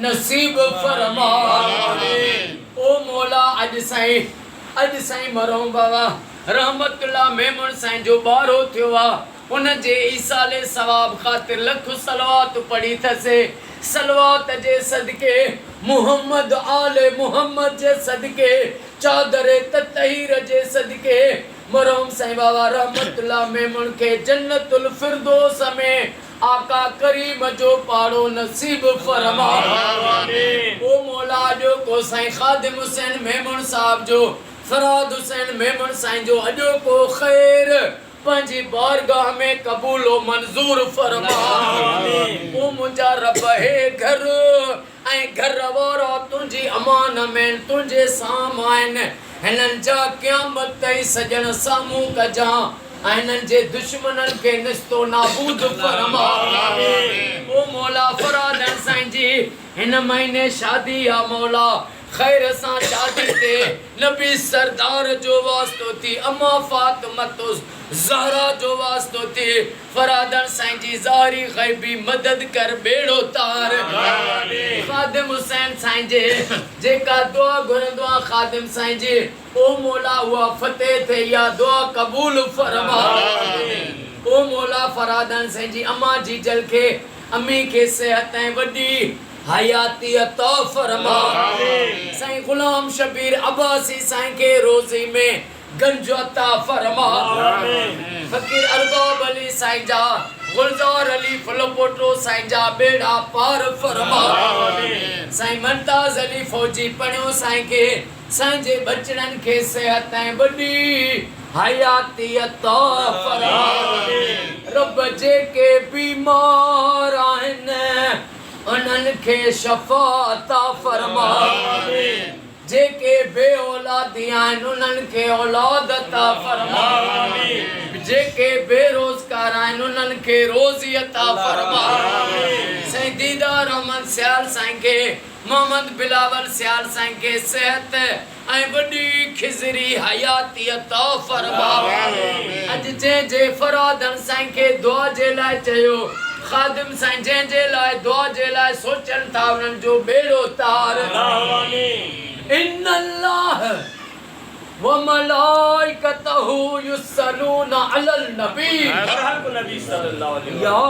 नसीब फरमा। ओ मौला अज साईं मरहूम बाबा रहमतुल्लाह मेमन साईं जो बारो थियो आ उन जे ईसाले सवाब खातिर लख सलवात पढ़ी थसे। सलवात जे सदके मुहम्मद आले मुहम्मद जे सदके चादरे ततहीर जे सदके मरहूम साईं बाबा रहमतुल्लाह मेमन के जन्नतुल फिरदौस में आका करीम जो पाड़ो नसीब फरमा। ओ मौला जो को साईं खादिम हुसैन मेमन साहब जो फराद हुसैन मेमन साईं जो अजो को खैर पंजी बारगाह में कबूल व मंजूर फरमा। ओ मुंजा रब है घर ऐं घर वारा तुझी अमान में तुझे सामान हिनन जा क़यामत ताईं सजन सामू कजा हिनन जे दुश्मनन के निस्तो नाबूद फरमा। ओ मौला फरादन साईं जी हिन महीने शादी आ मौला खैर सां शादी ते नबी सरदार जो वास्तो थी अम्मा फातिमा ज़हरा जो वास्तो थी फरादन साईं जी ज़ारी गैबी मदद कर बेड़ो तार। खादिम हुसैन साईं जे जेका दुआ घुरंदो आ खादिम साईं जी ओ मौला हुआ फतेह थे या दुआ कबूल फरमा। ओ मौला फरादन साईं जी अम्मा जी जल के अम्मी के सेहत ऐं वडी हयाती अता फरमा। साईं गुलाम शबीर अब्बासी साईं के रोज़ी में गंज अता फरमा। फकीर अरबाब अली साईं जा गुलजार अली फलोपोटो साईं जा बेड़ा पार फरमा। साईं मुमताज अली फौजी पणियो साईं के साईं जे बचड़न के सेहत ऐं वडी हयाती अता फरमा। रब जे के बीमार आहिनि उन्हनि खे शफ़ा अता फरमा। जेके बे औलादी आहिनि उन्हनि खे औलाद अता फरमा। जेके बेरोज़गार आहिनि उन्हनि खे रोज़ी अता फरमा। साईं दीदार रहमान सियाल साईं के मोहम्मद बिलावल सियाल साईं के सेहत ऐं वॾी खिज़री हयाती अता फरमा। अॼु जे फरादन साईं के दुआ जे लाइ चयो खादिम साईं जे लाइ दुआ जे लाइ सोचनि था उन्हनि जो बेड़ो तार। इन्नल्लाह व मलाइकतहु युसल्लूना अलल नबी या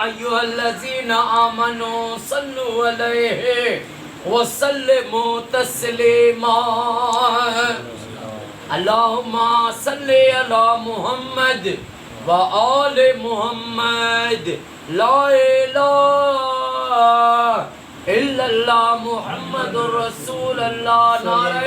अय्युहल्लज़ीना आमनू सल्लु अलैहि व सल्लिमू तस्लीमा। अल्लाहुम्मा सल्लि अला मुहम्मद व आले मुहम्मद। ला इलाहा इल्लल्लाह मुहम्मदुर रसूलुल्लाह। नारे